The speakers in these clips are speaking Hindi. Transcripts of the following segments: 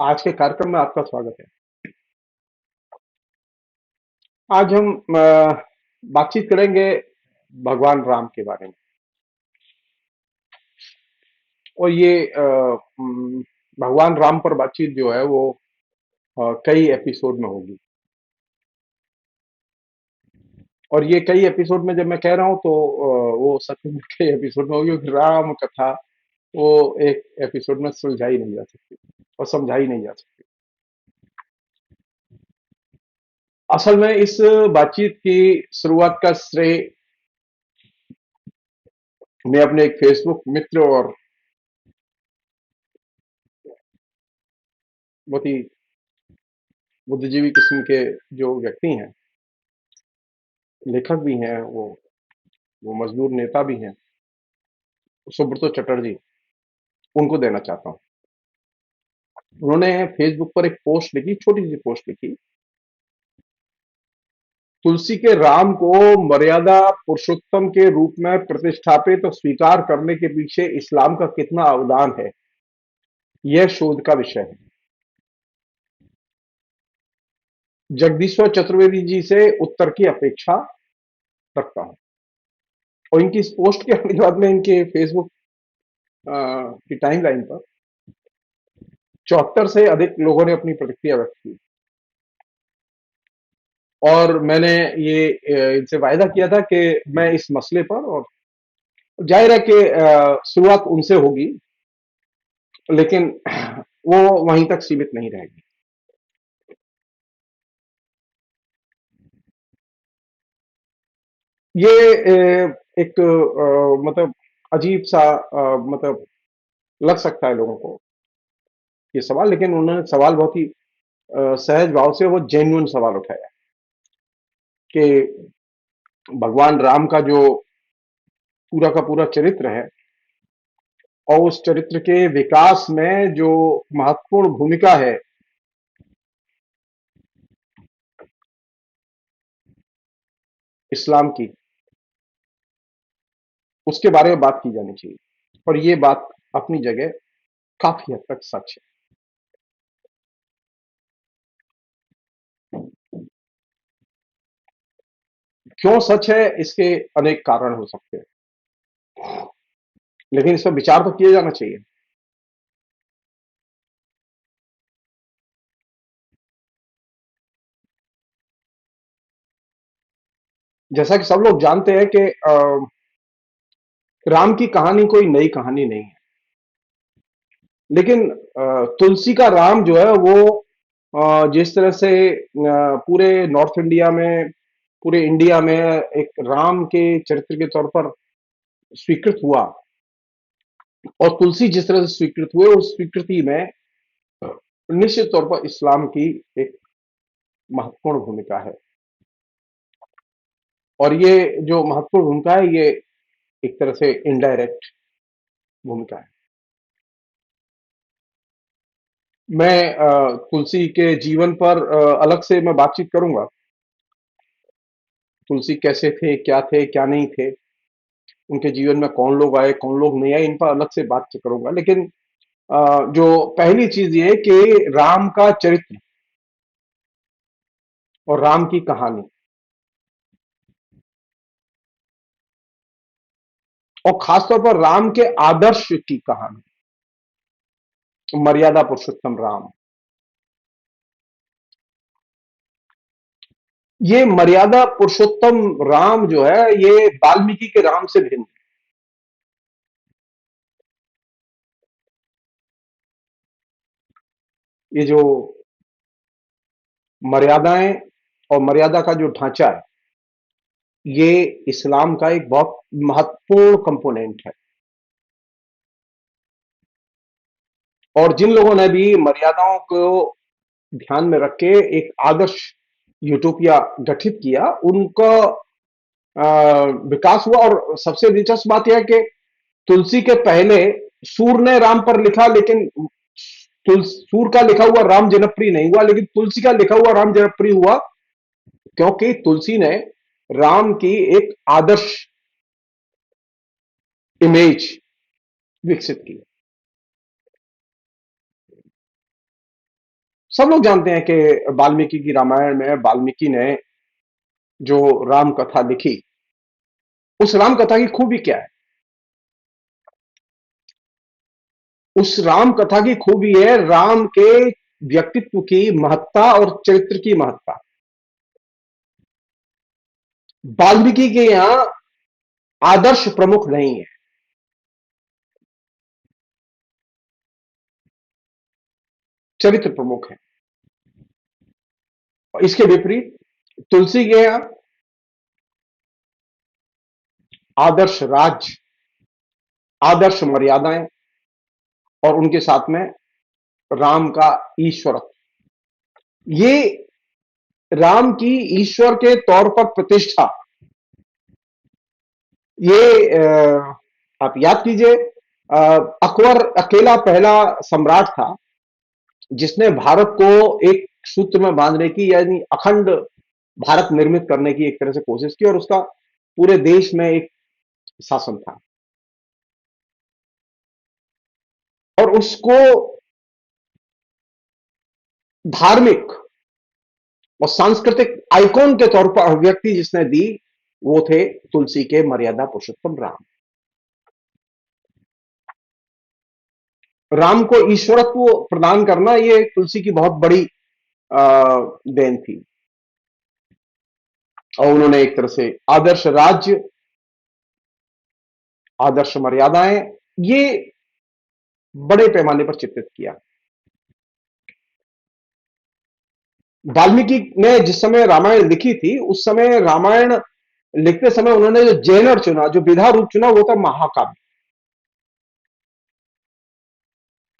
आज के कार्यक्रम में आपका स्वागत है। आज हम बातचीत करेंगे भगवान राम के बारे में। और ये भगवान राम पर बातचीत जो है वो कई एपिसोड में होगी। और ये कई एपिसोड में जब मैं कह रहा हूँ तो वो सच में कई एपिसोड में होगी, क्योंकि राम कथा वो एक एपिसोड में सुलझाई नहीं जा सकती और समझाई नहीं जा सकती। असल में इस बातचीत की शुरुआत का श्रेय मैं अपने एक फेसबुक मित्र और बहुत ही बुद्धिजीवी किस्म के जो व्यक्ति हैं, लेखक भी हैं, वो मजदूर नेता भी हैं, सुब्रतो चटर्जी, उनको देना चाहता हूँ। उन्होंने फेसबुक पर एक पोस्ट लिखी, छोटी सी पोस्ट लिखी। तुलसी के राम को मर्यादा पुरुषोत्तम के रूप में प्रतिष्ठापित और स्वीकार करने के पीछे इस्लाम का कितना अवदान है, यह शोध का विषय है। जगदीश्वर चतुर्वेदी जी से उत्तर की अपेक्षा रखता हूं। और इनकी इस पोस्ट के आने के बाद में इनके फेसबुक की टाइमलाइन पर 74 से अधिक लोगों ने अपनी प्रतिक्रिया व्यक्त की। और मैंने ये इनसे वायदा किया था कि मैं इस मसले पर, और जाहिर है कि शुरुआत उनसे होगी, लेकिन वो वहीं तक सीमित नहीं रहेगी। ये एक मतलब अजीब सा मतलब लग सकता है लोगों को ये सवाल, लेकिन उन्होंने सवाल बहुत ही सहज भाव से, वो जेन्युइन सवाल उठाया कि भगवान राम का जो पूरा का पूरा चरित्र है, और उस चरित्र के विकास में जो महत्वपूर्ण भूमिका है इस्लाम की, उसके बारे में बात की जानी चाहिए। और ये बात अपनी जगह काफी हद तक सच है। क्यों सच है, इसके अनेक कारण हो सकते हैं, लेकिन इस पर विचार तो किया जाना चाहिए। जैसा कि सब लोग जानते हैं कि राम की कहानी कोई नई कहानी नहीं है, लेकिन तुलसी का राम जो है वो जिस तरह से पूरे नॉर्थ इंडिया में, पूरे इंडिया में एक राम के चरित्र के तौर पर स्वीकृत हुआ, और तुलसी जिस तरह से स्वीकृत हुए, उस स्वीकृति में निश्चित तौर पर इस्लाम की एक महत्वपूर्ण भूमिका है। और ये जो महत्वपूर्ण भूमिका है, ये एक तरह से इनडायरेक्ट भूमिका है। मैं तुलसी के जीवन पर अलग से मैं बातचीत करूंगा। तुलसी कैसे थे, क्या थे, क्या नहीं थे, उनके जीवन में कौन लोग आए, कौन लोग नहीं आए, इन पर अलग से बातचीत करूंगा। लेकिन जो पहली चीज ये कि राम का चरित्र और राम की कहानी, और खासतौर पर राम के आदर्श की कहानी, मर्यादा पुरुषोत्तम राम, ये मर्यादा पुरुषोत्तम राम जो है, ये वाल्मीकि के राम से भिन्न है। ये जो मर्यादाएं और मर्यादा का जो ढांचा है, ये इस्लाम का एक बहुत महत्वपूर्ण कंपोनेंट है। और जिन लोगों ने भी मर्यादाओं को ध्यान में रख के एक आदर्श यूटोपिया गठित किया, उनका विकास हुआ। और सबसे दिलचस्प बात यह है कि तुलसी के पहले सूर ने राम पर लिखा, लेकिन सूर का लिखा हुआ राम जनप्रिय नहीं हुआ, लेकिन तुलसी का लिखा हुआ राम जनप्रिय हुआ, क्योंकि तुलसी ने राम की एक आदर्श इमेज विकसित की। सब लोग जानते हैं कि वाल्मीकि की रामायण में वाल्मीकि ने जो राम कथा लिखी, उस राम कथा की खूबी क्या है? उस राम कथा की खूबी है राम के व्यक्तित्व की महत्ता और चरित्र की महत्ता। वाल्मीकि के यहां आदर्श प्रमुख नहीं है, चरित्र प्रमुख है। और इसके विपरीत तुलसी के यहां आदर्श राज, आदर्श मर्यादाएं और उनके साथ में राम का ईश्वरत्व। ये राम की ईश्वर के तौर पर प्रतिष्ठा, ये आप याद कीजिए, अकबर अकेला पहला सम्राट था जिसने भारत को एक सूत्र में बांधने की, यानी अखंड भारत निर्मित करने की एक तरह से कोशिश की, और उसका पूरे देश में एक शासन था। और उसको धार्मिक और सांस्कृतिक आइकॉन के तौर पर अभिव्यक्ति जिसने दी, वो थे तुलसी के मर्यादा पुरुषोत्तम राम। राम को ईश्वरत्व प्रदान करना, ये तुलसी की बहुत बड़ी देन थी। और उन्होंने एक तरह से आदर्श राज्य, आदर्श मर्यादाएं, ये बड़े पैमाने पर चित्रित किया। वाल्मीकि ने जिस समय रामायण लिखी थी, उस समय रामायण लिखते समय उन्होंने जो जेनर चुना, जो विधा रूप चुना, वो था महाकाव्य।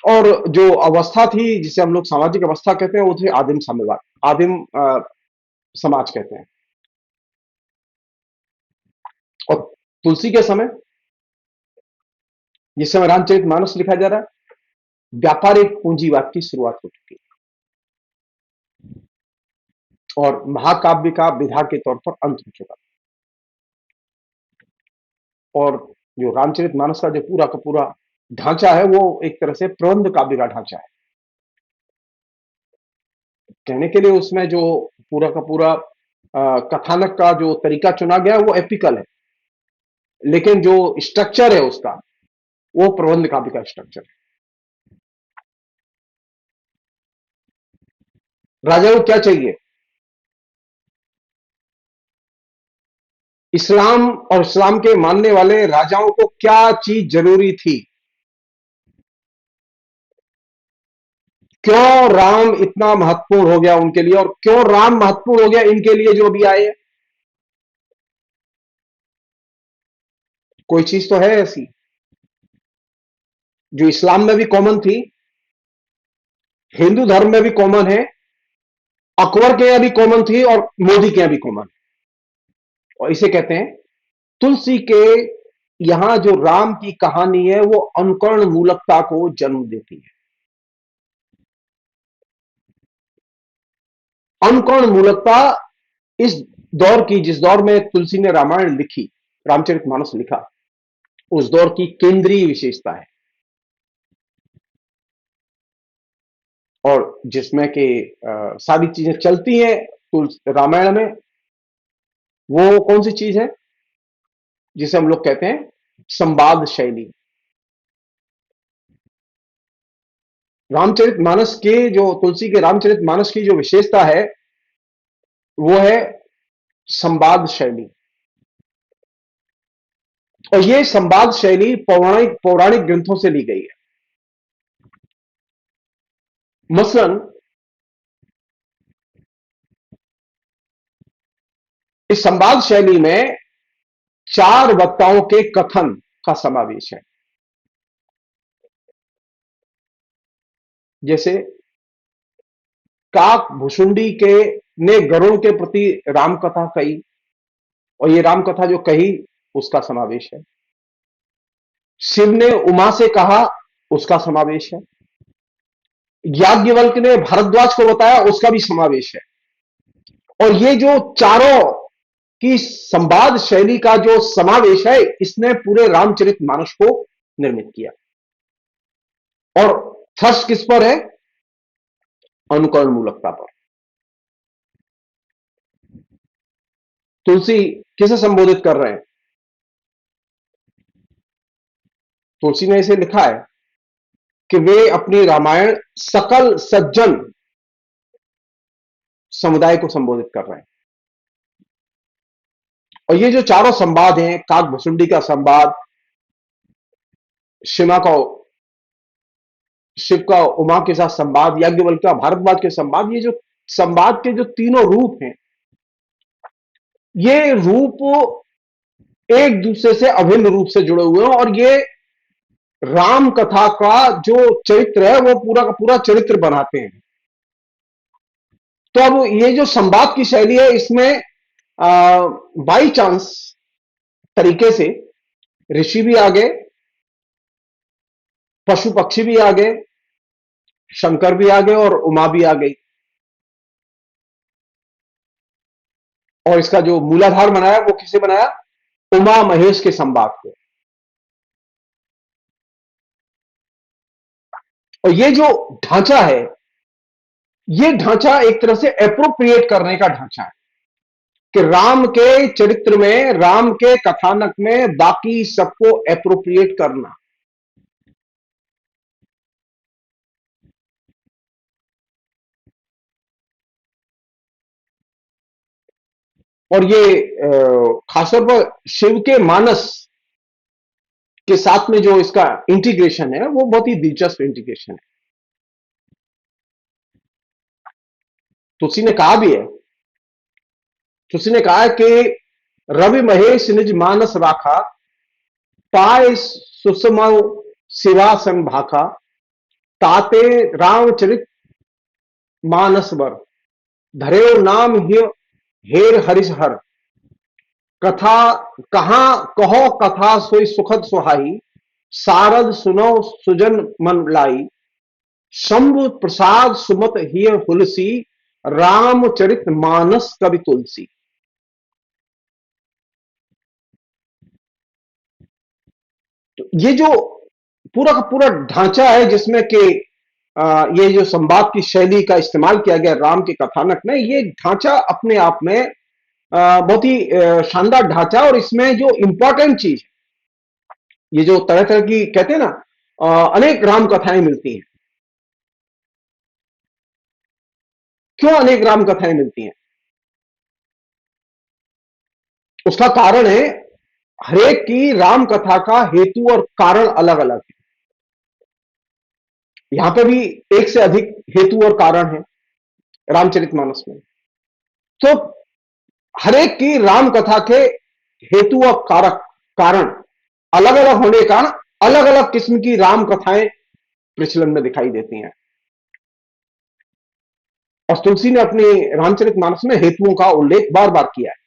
और जो अवस्था थी जिसे हम लोग सामाजिक अवस्था कहते हैं, वो थे आदिम साम्यवाद, आदिम समाज कहते हैं। और तुलसी के समय, जिस समय रामचरितमानस लिखा जा रहा है, व्यापारिक पूंजीवाद की शुरुआत हो चुकी है और महाकाव्य का विधा के तौर पर अंत हो चुका। और जो रामचरितमानस का जो पूरा का पूरा ढांचा है, वो एक तरह से प्रबंध काव्य का ढांचा है। कहने के लिए उसमें जो पूरा का पूरा कथानक का जो तरीका चुना गया है, वो एपिकल है, लेकिन जो स्ट्रक्चर है उसका, वो प्रबंध काव्य का स्ट्रक्चर है। राजा को क्या चाहिए? इस्लाम और इस्लाम के मानने वाले राजाओं को क्या चीज जरूरी थी? क्यों राम इतना महत्वपूर्ण हो गया उनके लिए, और क्यों राम महत्वपूर्ण हो गया इनके लिए जो अभी आए हैं? कोई चीज तो है ऐसी जो इस्लाम में भी कॉमन थी, हिंदू धर्म में भी कॉमन है, अकबर के यहां भी कॉमन थी, और मोदी के यहां भी कॉमन है। और इसे कहते हैं, तुलसी के यहां जो राम की कहानी है, वो अनुकरण मूलकता को जन्म देती है। अनुकरण मूलकता इस दौर की, जिस दौर में तुलसी ने रामायण लिखी, रामचरितमानस लिखा, उस दौर की केंद्रीय विशेषता है। और जिसमें कि सारी चीजें चलती हैं रामायण में, वो कौन सी चीज है? जिसे हम लोग कहते हैं संवाद शैली। रामचरितमानस के जो, तुलसी के रामचरितमानस की जो विशेषता है, वो है संवाद शैली। और ये संवाद शैली पौराणिक पौराणिक ग्रंथों से ली गई है। मसलन इस संवाद शैली में चार वक्ताओं के कथन का समावेश है। जैसे काक भुसुंडी के ने गरुड़ के प्रति राम कथा कही, और ये राम कथा जो कही, उसका समावेश है। शिव ने उमा से कहा, उसका समावेश है। याज्ञवल्क्य ने भारद्वाज को बताया, उसका भी समावेश है। और ये जो चारों की संवाद शैली का जो समावेश है, इसने पूरे रामचरितमानस को निर्मित किया। और थर्स्ट किस पर है? अनुकरण मूलकता पर। तुलसी किसे संबोधित कर रहे हैं? तुलसी ने इसे लिखा है कि वे अपनी रामायण सकल सज्जन समुदाय को संबोधित कर रहे हैं। और ये जो चारों संवाद हैं, काक भुसुंडी का संवाद, शिवा का शिव का उमा के साथ संवाद, याज्ञवल्क्य का भारद्वाज के संवाद, ये जो संवाद के जो तीनों रूप हैं, ये रूप एक दूसरे से अभिन्न रूप से जुड़े हुए हैं, और ये राम कथा का जो चरित्र है वो पूरा का पूरा चरित्र बनाते हैं। तो अब ये जो संवाद की शैली है, इसमें बाई चांस तरीके से ऋषि भी आ गए, पशु पक्षी भी आ गए, शंकर भी आ गए और उमा भी आ गई, और इसका जो मूलाधार बनाया वो किसे बनाया? उमा महेश के संवाद को। और ये जो ढांचा है, ये ढांचा एक तरह से एप्रोप्रिएट करने का ढांचा है कि राम के चरित्र में, राम के कथानक में बाकी सबको एप्रोप्रिएट करना। और ये खासतौर पर शिव के मानस के साथ में जो इसका इंटीग्रेशन है वो बहुत ही दिलचस्प इंटीग्रेशन है। तुलसी ने कहा भी है, तुलसी ने कहा है कि रवि महेश निज मानस राखा, पाय सुषमौ शिवासन भाखा, ताते रामचरित मानस वर, धरेव नाम हेर हरिश हर, कथा कहां कहो कथा सोई सुखद सुहाई, सारद सुनो सुजन मन लाई, शंभु प्रसाद सुमत हिय हुलसी, रामचरित मानस कवि तुलसी। तो ये जो पूरा का पूरा ढांचा है जिसमें कि ये जो संवाद की शैली का इस्तेमाल किया गया राम के कथानक में, ये ढांचा अपने आप में बहुत ही शानदार ढांचा। और इसमें जो इंपॉर्टेंट चीज, ये जो तरह तरह की कहते हैं ना, अनेक राम कथाएं मिलती हैं। क्यों अनेक राम कथाएं मिलती हैं? उसका कारण है, हरेक की राम कथा का हेतु और कारण अलग अलग है। यहां पे भी एक से अधिक हेतु और कारण है रामचरितमानस में। तो हरेक की राम कथा के हेतु और कारक कारण अलग अलग होने के कारण अलग अलग किस्म की राम कथाएं प्रचलन में दिखाई देती हैं। और तुलसी ने अपने रामचरितमानस में हेतुओं का उल्लेख बार बार किया है।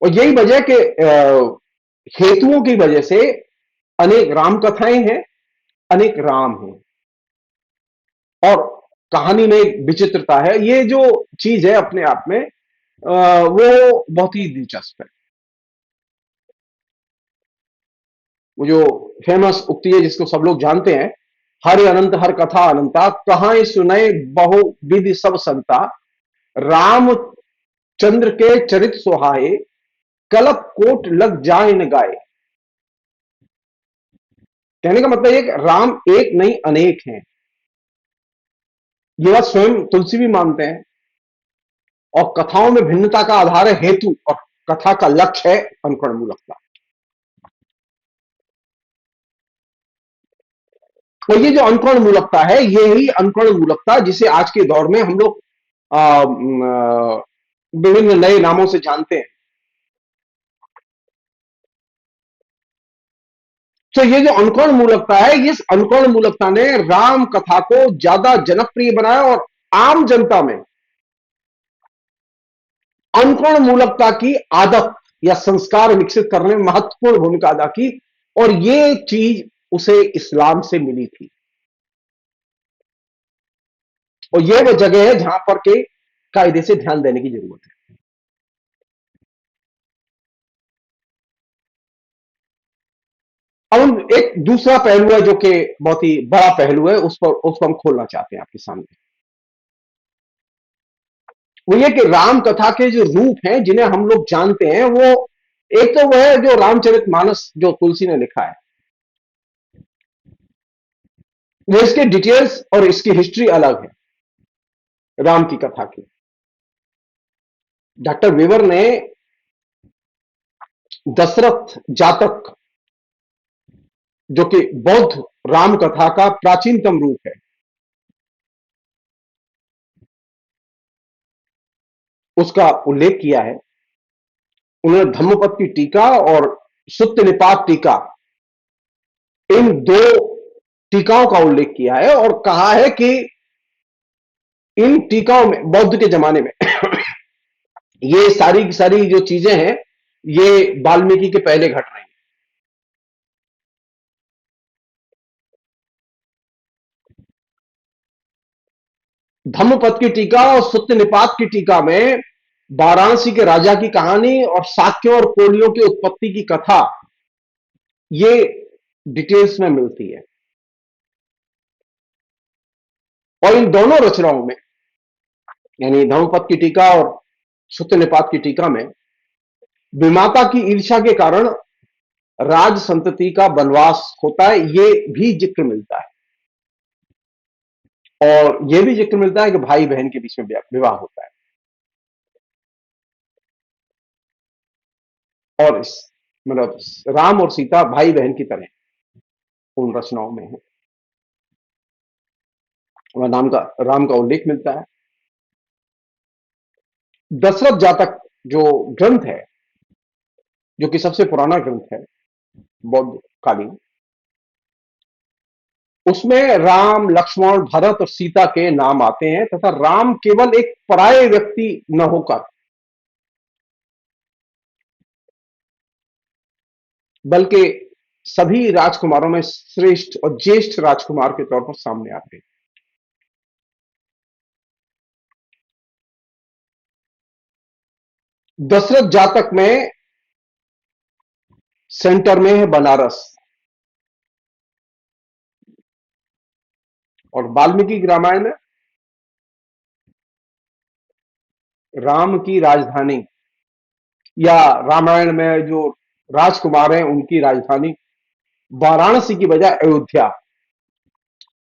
और यही वजह कि हेतुओं की वजह से अनेक राम कथाएं हैं, अनेक राम हैं। और कहानी में एक विचित्रता है, ये जो चीज है अपने आप में वो बहुत ही दिलचस्प है। वो जो फेमस उक्ति है जिसको सब लोग जानते हैं, हरि अनंत हर कथा अनंता, कहां सुनय बहु विधि सब संता, राम चंद्र के चरित सुहाए, कलप कोट लग जाए न गाए। कहने का मतलब एक राम एक नहीं अनेक हैं। ये बात स्वयं तुलसी भी मानते हैं। और कथाओं में भिन्नता का आधार है हेतु, और कथा का लक्ष्य है अनुकरण मूलकता। तो ये जो अनुकरण मूलकता है, ये ही अनुकरण मूलकता जिसे आज के दौर में हम लोग विभिन्न नए नामों से जानते हैं। तो ये जो अनुकरण मूलकता है, इस अनुकरण मूलकता ने राम कथा को ज्यादा जनप्रिय बनाया और आम जनता में अनुकरण मूलकता की आदत या संस्कार विकसित करने में महत्वपूर्ण भूमिका अदा की। और ये चीज उसे इस्लाम से मिली थी। और ये वो जगह है जहां पर के कायदे से ध्यान देने की जरूरत है। अब एक दूसरा पहलू है जो कि बहुत ही बड़ा पहलू है, उसको हम खोलना चाहते हैं आपके सामने। वो ये कि राम कथा के जो रूप हैं जिन्हें हम लोग जानते हैं, वो एक तो वह है जो रामचरितमानस जो तुलसी ने लिखा है, वो इसके डिटेल्स और इसकी हिस्ट्री अलग है राम की कथा की। डॉक्टर वेवर ने दशरथ जातक, जो कि बौद्ध राम कथा का प्राचीनतम रूप है, उसका उल्लेख किया है। उन्होंने धम्मपद की टीका और सुत्त निपात टीका, इन दो टीकाओं का उल्लेख किया है और कहा है कि इन टीकाओं में बौद्ध के जमाने में ये सारी की सारी जो चीजें हैं, ये वाल्मीकि के पहले घट रही हैं। धम्मपद की टीका और सुत्त निपात की टीका में वाराणसी के राजा की कहानी और साक्यों और कोलियों की उत्पत्ति की कथा, ये डिटेल्स में मिलती है। और इन दोनों रचनाओं में, यानी धम्मपद की टीका और सुत्त निपात की टीका में, विमाता की ईर्ष्या के कारण राज संतति का वनवास होता है, ये भी जिक्र मिलता है। और यह भी जिक्र मिलता है कि भाई बहन के बीच में विवाह होता है। और इस मतलब राम और सीता भाई बहन की तरह उन रचनाओं में है। और राम का उल्लेख मिलता है। दशरथ जातक जो ग्रंथ है, जो कि सबसे पुराना ग्रंथ है बौद्ध कालीन, उसमें राम, लक्ष्मण, भरत और सीता के नाम आते हैं, तथा राम केवल एक पराये व्यक्ति न होकर बल्कि सभी राजकुमारों में श्रेष्ठ और ज्येष्ठ राजकुमार के तौर पर सामने आते हैं। दशरथ जातक में सेंटर में है बनारस, और वाल्मीकि की रामायण में राम की राजधानी, या रामायण में जो राजकुमार हैं उनकी राजधानी वाराणसी की बजाय अयोध्या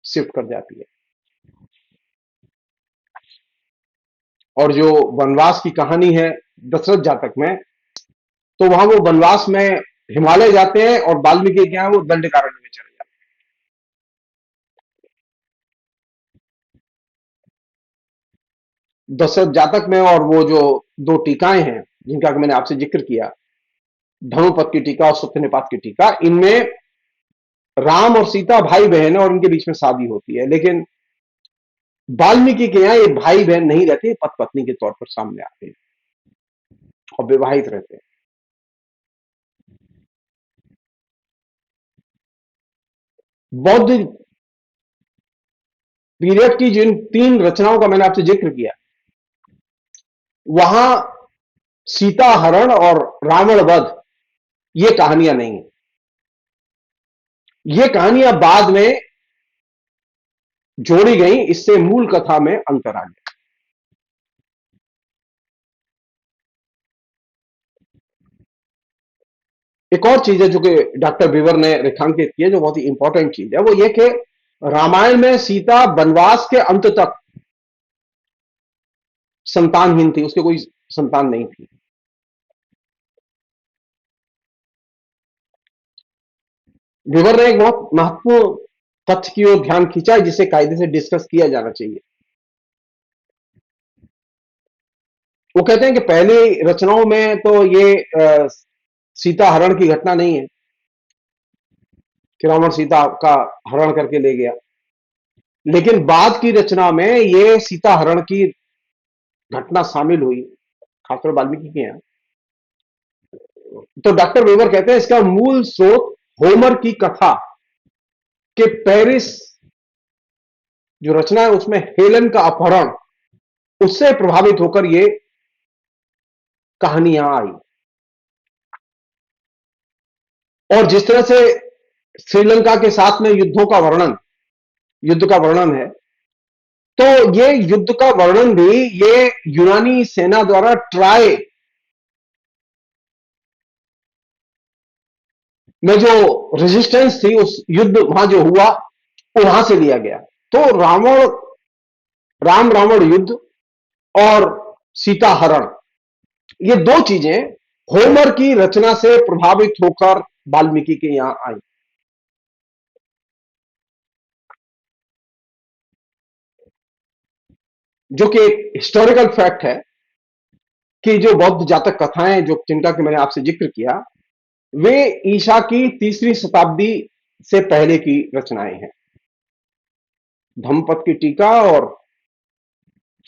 शिफ्ट कर जाती है। और जो वनवास की कहानी है दशरथ जातक में, तो वहां वो वनवास में हिमालय जाते हैं और वाल्मीकि क्या है वो दंडकारण्य में चले जाते हैं। दशरथ जातक में और वो जो दो टीकाएं हैं जिनका मैंने आपसे जिक्र किया, धर्मपद की टीका और सत्यनिपात की टीका, इनमें राम और सीता भाई बहन है और इनके बीच में शादी होती है। लेकिन वाल्मीकि के यहाँ ये भाई बहन नहीं रहते, पति पत्नी के तौर पर सामने आते हैं और विवाहित रहते हैं। बौद्ध पीरियड की जिन तीन रचनाओं का मैंने आपसे जिक्र किया, वहां सीता हरण और रावण वध ये कहानियां नहीं है। ये कहानियां बाद में जोड़ी गई, इससे मूल कथा में अंतर आ गया। एक और चीज है जो कि डॉक्टर बीवर ने रेखांकित की है, जो बहुत ही इंपॉर्टेंट चीज है, वो ये कि रामायण में सीता वनवास के अंत तक संतानहीन थी, उसके कोई संतान नहीं थी। विवर ने एक बहुत महत्वपूर्ण तथ्य की ओर ध्यान खींचा है, जिसे कायदे से डिस्कस किया जाना चाहिए। वो कहते हैं कि पहली रचनाओं में तो ये सीता हरण की घटना नहीं है कि रावण सीता का हरण करके ले गया, लेकिन बाद की रचना में ये सीता हरण की घटना शामिल हुई, खासतौर वाल्मीकि के यहाँ। तो डॉक्टर वेवर कहते हैं इसका मूल स्रोत होमर की कथा के पेरिस जो रचना है उसमें हेलन का अपहरण, उससे प्रभावित होकर ये कहानी यहां आई। और जिस तरह से श्रीलंका के साथ में युद्ध का वर्णन है। तो ये युद्ध का वर्णन भी ये यूनानी सेना द्वारा ट्राय में जो रेजिस्टेंस थी, उस युद्ध वहां जो हुआ, वो वहां से लिया गया। तो राम रावण युद्ध और सीता हरण, ये दो चीजें होमर की रचना से प्रभावित होकर वाल्मीकि के यहां आई, जो कि एक हिस्टोरिकल फैक्ट है कि जो बौद्ध जातक कथाएं जो जिनका कि मैंने आपसे जिक्र किया, वे ईसा की तीसरी शताब्दी से पहले की रचनाएं हैं। धम्मपद की टीका और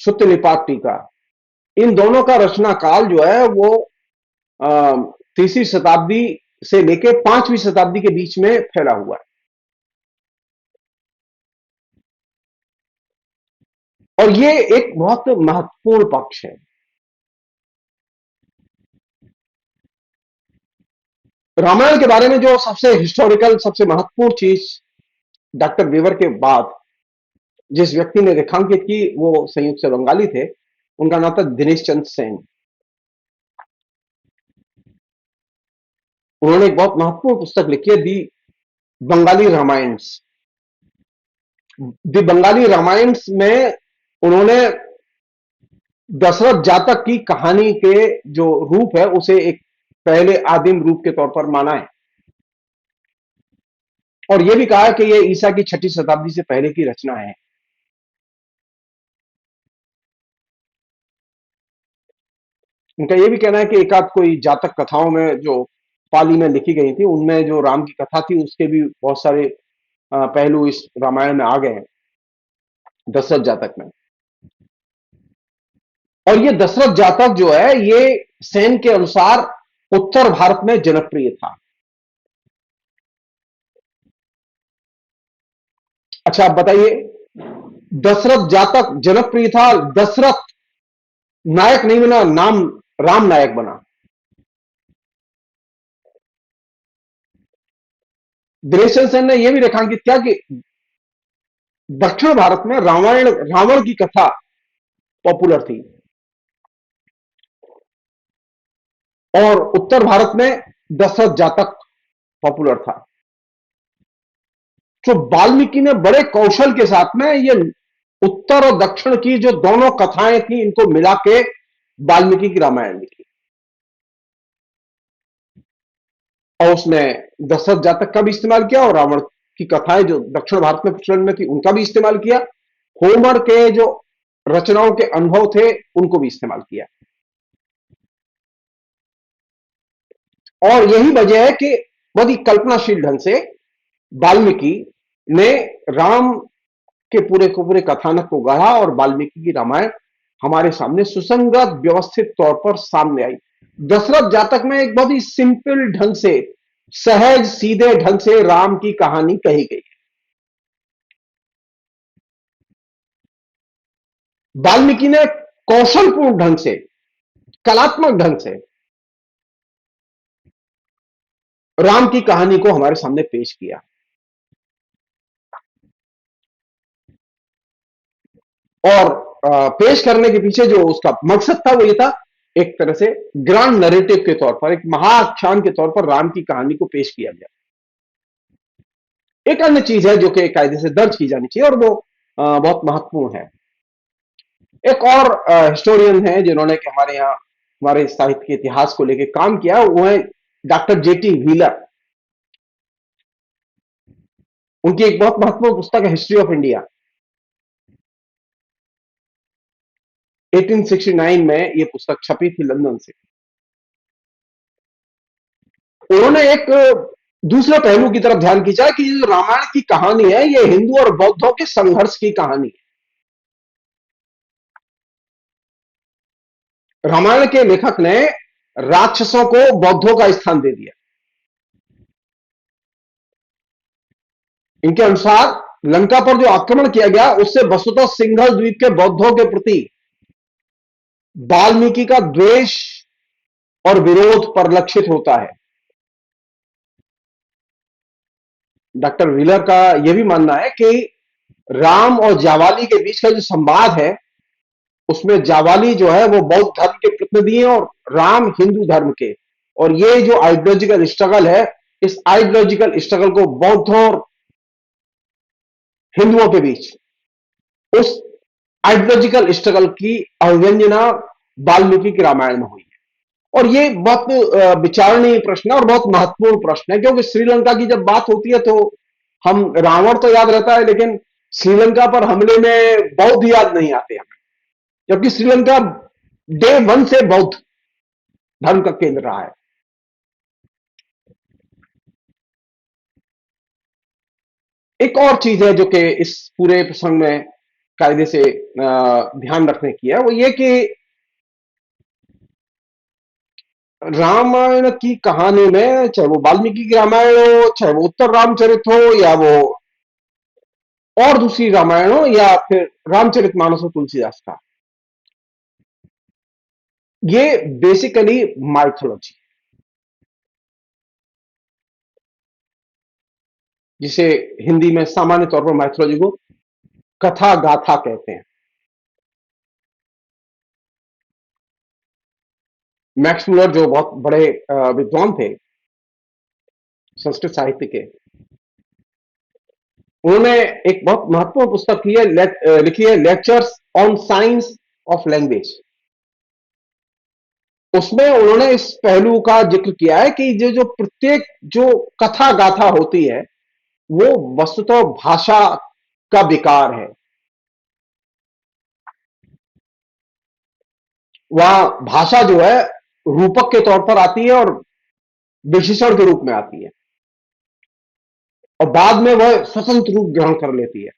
सुत्त निपात टीका, इन दोनों का रचना काल जो है वो तीसरी शताब्दी से लेकर पांचवी शताब्दी के बीच में फैला हुआ है। और ये एक बहुत महत्वपूर्ण पक्ष है। रामायण के बारे में जो सबसे हिस्टोरिकल, सबसे महत्वपूर्ण चीज डॉक्टर वेवर के बाद जिस व्यक्ति ने रेखांकित की, वो संयुक्त से बंगाली थे। उनका नाम था दिनेश चंद्र सेन। उन्होंने एक बहुत महत्वपूर्ण पुस्तक लिखी है, दी बंगाली रामायण्स। दी बंगाली रामायण्स में उन्होंने दशरथ जातक की कहानी के जो रूप है उसे एक पहले आदिम रूप के तौर पर माना है, और यह भी कहा है कि यह ईसा की छठी शताब्दी से पहले की रचना है। उनका यह भी कहना है कि एकाध कोई जातक कथाओं में जो पाली में लिखी गई थी, उनमें जो राम की कथा थी उसके भी बहुत सारे पहलू इस रामायण में आ गए हैं, दशरथ जातक में। और ये दशरथ जातक जो है, ये सेन के अनुसार उत्तर भारत में जनप्रिय था। अच्छा, आप बताइए, दशरथ जातक जनप्रिय था, दशरथ नायक नहीं बना, नाम राम नायक बना। दिनेश चंद्र सेन ने यह भी रेखांकित किया कि दक्षिण भारत में रावण की कथा पॉपुलर थी, और उत्तर भारत में दशरथ जातक पॉपुलर था। तो वाल्मीकि ने बड़े कौशल के साथ में ये उत्तर और दक्षिण की जो दोनों कथाएं थी, इनको मिला के वाल्मीकि की रामायण लिखी। और उसने दशरथ जातक का भी इस्तेमाल किया, और रावण की कथाएं जो दक्षिण भारत में प्रचलन में थी उनका भी इस्तेमाल किया। होमर के जो रचनाओं के अनुभव थे उनको भी इस्तेमाल किया। और यही वजह है कि बहुत ही कल्पनाशील ढंग से वाल्मीकि ने राम के पूरे को पूरे कथानक को गढ़ा, और वाल्मीकि की रामायण हमारे सामने सुसंगत व्यवस्थित तौर पर सामने आई। दशरथ जातक में एक बहुत ही सिंपल ढंग से, सहज सीधे ढंग से राम की कहानी कही गई। वाल्मीकि ने कौशलपूर्ण ढंग से, कलात्मक ढंग से राम की कहानी को हमारे सामने पेश किया। और पेश करने के पीछे जो उसका मकसद था वो ये था, एक तरह से ग्रांड नरेटिव के तौर पर, एक महाख्यान के तौर पर राम की कहानी को पेश किया गया। एक अन्य चीज है जो कि कायदे से दर्ज की जानी चाहिए, और वो बहुत महत्वपूर्ण है। एक और हिस्टोरियन है जिन्होंने कि हमारे यहाँ हमारे साहित्य के इतिहास को लेकर काम किया, वो है डॉक्टर जेटी व्हीलर। उनकी एक बहुत महत्वपूर्ण पुस्तक है हिस्ट्री ऑफ इंडिया। 1869 में ये पुस्तक छपी थी लंदन से। उन्होंने एक दूसरे पहलू की तरफ ध्यान खींचा कि जो रामायण की कहानी है, ये हिंदू और बौद्धों के संघर्ष की कहानी है। रामायण के लेखक ने राक्षसों को बौद्धों का स्थान दे दिया। इनके अनुसार लंका पर जो आक्रमण किया गया, उससे वसुतः सिंघल द्वीप के बौद्धों के प्रति वाल्मीकि का द्वेष और विरोध परिलक्षित होता है। डॉक्टर व्हीलर का यह भी मानना है कि राम और जावाली के बीच का जो संवाद है, उसमें जावाली जो है वो बौद्ध धर्म के प्रतिनिधि हैं और राम हिंदू धर्म के। और ये जो आइडियोलॉजिकल स्ट्रगल है, इस आइडियोलॉजिकल स्ट्रगल को बौद्धों और हिंदुओं के बीच उस आइडियोलॉजिकल स्ट्रगल की अवव्यंजना वाल्मीकि के रामायण में हुई है। और ये बहुत विचारणीय प्रश्न है और बहुत महत्वपूर्ण प्रश्न है, क्योंकि श्रीलंका की जब बात होती है तो हम रावण तो याद रहता है, लेकिन श्रीलंका पर हमले में बौद्ध याद नहीं आते हमें, जबकि श्रीलंका डे वन से बौद्ध धर्म का केंद्र रहा है। एक और चीज है जो कि इस पूरे प्रसंग में कायदे से ध्यान रखने की है, वो ये कि रामायण की कहानी में, चाहे वो वाल्मीकि की रामायण हो, चाहे वो उत्तर रामचरित हो, या वो और दूसरी रामायण हो, या फिर रामचरितमानस हो तुलसीदास का, ये बेसिकली माइथोलॉजी, जिसे हिंदी में सामान्य तौर पर माइथोलॉजी को कथा गाथा कहते हैं। मैक्स मुलर जो बहुत बड़े विद्वान थे संस्कृत साहित्य के, उन्होंने एक बहुत महत्वपूर्ण पुस्तक की है, लिखी है, lectures on science of language. उसमें उन्होंने इस पहलू का जिक्र किया है कि जो जो प्रत्येक जो कथा गाथा होती है, वो वस्तुतः भाषा का विकार है। वहां भाषा जो है रूपक के तौर पर आती है और विशेषण के रूप में आती है, और बाद में वह स्वतंत्र रूप ग्रहण कर लेती है।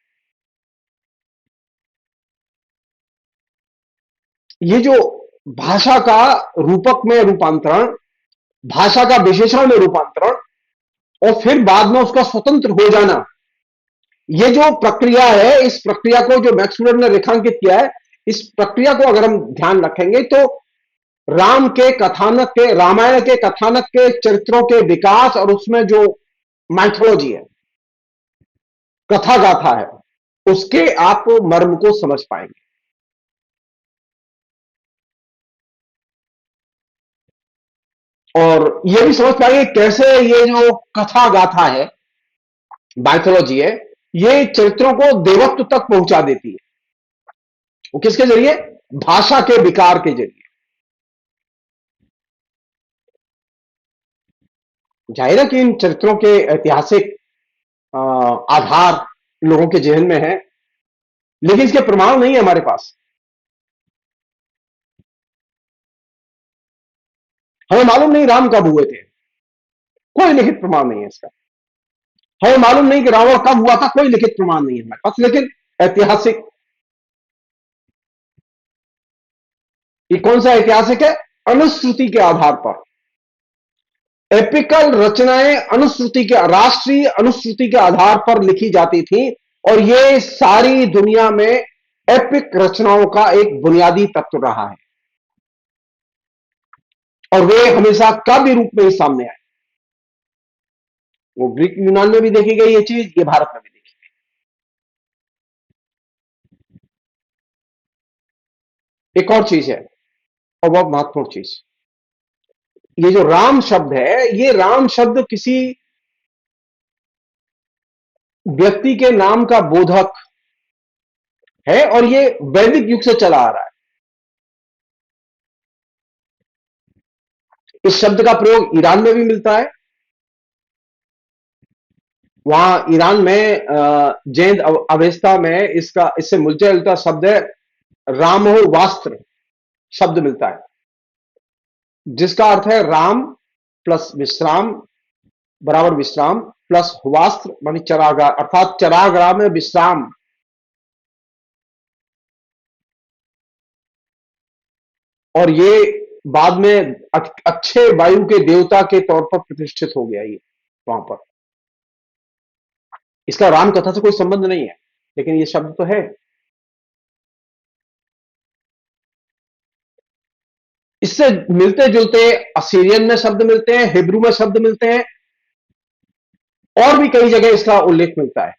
ये जो भाषा का रूपक में रूपांतरण, भाषा का विशेषण में रूपांतरण, और फिर बाद में उसका स्वतंत्र हो जाना, ये जो प्रक्रिया है, इस प्रक्रिया को जो मैक्स मुलर ने रेखांकित किया है, इस प्रक्रिया को अगर हम ध्यान रखेंगे तो राम के कथानक के, रामायण के कथानक के चरित्रों के विकास और उसमें जो माइथोलॉजी है, कथा गाथा है, उसके आप मर्म को समझ पाएंगे। और यह भी समझ पाएंगे कैसे ये जो कथा गाथा है, माइथोलॉजी है, ये चरित्रों को देवत्व तक पहुंचा देती है। वो किसके जरिए? भाषा के विकार के जरिए। जाहिर है कि इन चरित्रों के ऐतिहासिक आधार लोगों के जहन में है, लेकिन इसके प्रमाण नहीं है हमारे पास। हमें मालूम नहीं राम कब हुए थे, कोई लिखित प्रमाण नहीं है इसका। हमें मालूम नहीं कि रावण कब हुआ था, कोई लिखित प्रमाण नहीं है हमारे पास। लेकिन ऐतिहासिक, ये कौन सा ऐतिहासिक है? अनुश्रुति के आधार पर। एपिकल रचनाएं अनुश्रुति के, राष्ट्रीय अनुश्रुति के आधार पर लिखी जाती थी, और ये सारी दुनिया में एपिक रचनाओं का एक बुनियादी तत्व रहा है, और वे हमेशा काव्य रूप में ही सामने आए। वो ग्रीक यूनान में भी देखी गई ये चीज, ये भारत में भी देखी गई। एक और चीज है, और बहुत महत्वपूर्ण चीज, ये जो राम शब्द है, ये राम शब्द किसी व्यक्ति के नाम का बोधक है, और ये वैदिक युग से चला आ रहा है। इस शब्द का प्रयोग ईरान में भी मिलता है। वहां ईरान में जैन अवेस्ता में इसका, इससे मिलता जुलता शब्द है, रामो वास्त्र शब्द मिलता है, जिसका अर्थ है राम प्लस विश्राम बराबर विश्राम, प्लस वास्त्र मानी चरागार, अर्थात चरागार में विश्राम। और ये बाद में अच्छे वायु के देवता के तौर पर प्रतिष्ठित हो गया ये वहां पर। इसका राम कथा से कोई संबंध नहीं है, लेकिन ये शब्द तो है। इससे मिलते जुलते असीरियन में शब्द मिलते हैं, हिब्रू में शब्द मिलते हैं, और भी कई जगह इसका उल्लेख मिलता है।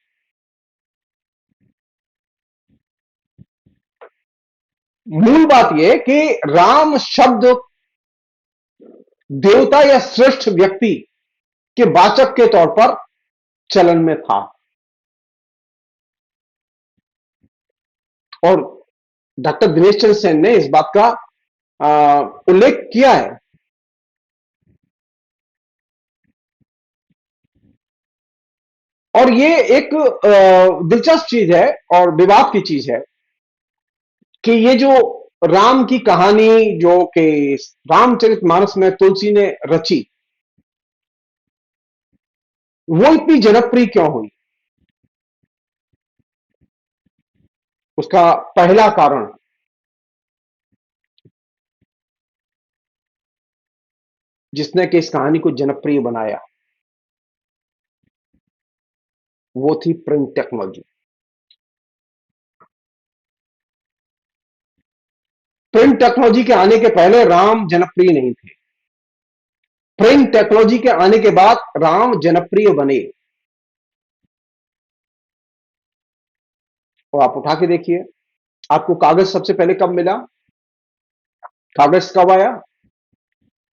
मूल बात यह कि राम शब्द देवता या श्रेष्ठ व्यक्ति के वाचक के तौर पर चलन में था, और डॉक्टर दिनेश चंद्र सेन ने इस बात का उल्लेख किया है। और ये एक दिलचस्प चीज है और विवाद की चीज है कि ये जो राम की कहानी जो कि रामचरितमानस में तुलसी ने रची, वो इतनी जनप्रिय क्यों हुई? उसका पहला कारण, जिसने कि इस कहानी को जनप्रिय बनाया, वो थी प्रिंट टेक्नोलॉजी। प्रिंट टेक्नोलॉजी के आने के पहले राम जनप्रिय नहीं थे। प्रिंट टेक्नोलॉजी के आने के बाद राम जनप्रिय बने। और आप उठा के देखिए, आपको कागज सबसे पहले कब मिला? कागज कब आया?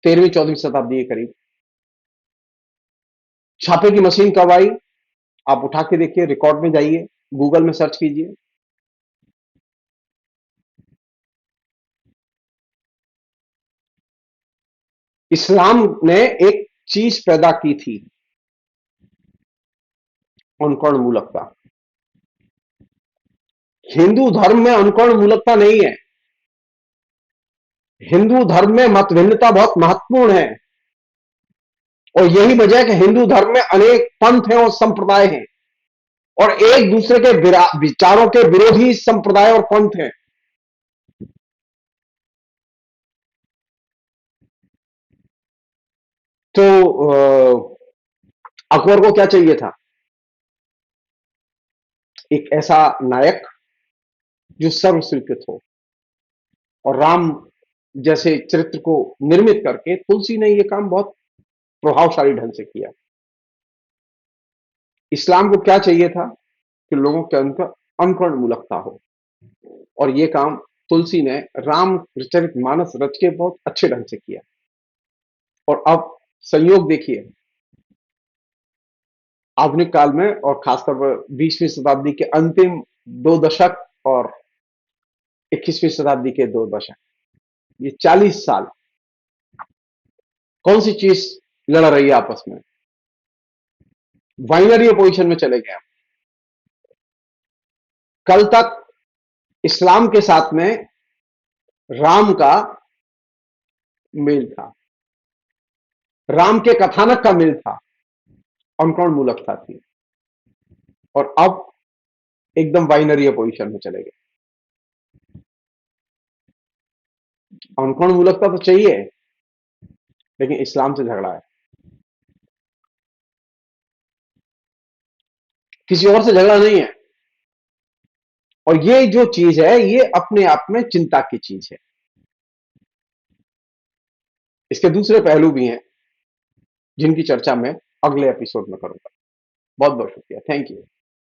13वीं 14वीं शताब्दी के करीब। छापे की मशीन कब आई? आप उठा के देखिए, रिकॉर्ड में जाइए, गूगल में सर्च कीजिए। इस्लाम ने एक चीज पैदा की थी, अनुकरण मूलकता। हिंदू धर्म में अनुकरण मूलकता नहीं है। हिंदू धर्म में मतभिन्नता बहुत महत्वपूर्ण है, और यही वजह है कि हिंदू धर्म में अनेक पंथ हैं और संप्रदाय हैं, और एक दूसरे के विचारों के विरोधी संप्रदाय और पंथ हैं। तो अकबर को क्या चाहिए था? एक ऐसा नायक जो सर्व स्वीकृत हो, और राम जैसे चरित्र को निर्मित करके तुलसी ने यह काम बहुत प्रभावशाली ढंग से किया। इस्लाम को क्या चाहिए था? कि लोगों के अंदर अनुकरण मूलकता हो, और यह काम तुलसी ने रामचरित मानस रच के बहुत अच्छे ढंग से किया। और अब संयोग देखिए, आधुनिक काल में और खासतौर पर 20वीं शताब्दी के अंतिम 2 दशक और 21वीं शताब्दी के 2 दशक, ये 40 साल कौन सी चीज लड़ रही है आपस में? बाइनरी पोजीशन में चले गए। कल तक इस्लाम के साथ में राम का मेल था, राम के कथानक का मेल था, अनुकरण मूलकता थी, और अब एकदम बाइनरी पोजीशन में चले गए। अनुकरण मूलकता तो चाहिए, लेकिन इस्लाम से झगड़ा है, किसी और से झगड़ा नहीं है। और ये जो चीज है, ये अपने आप में चिंता की चीज है। इसके दूसरे पहलू भी हैं, जिनकी चर्चा मैं अगले एपिसोड में करूंगा। बहुत बहुत शुक्रिया, थैंक यू।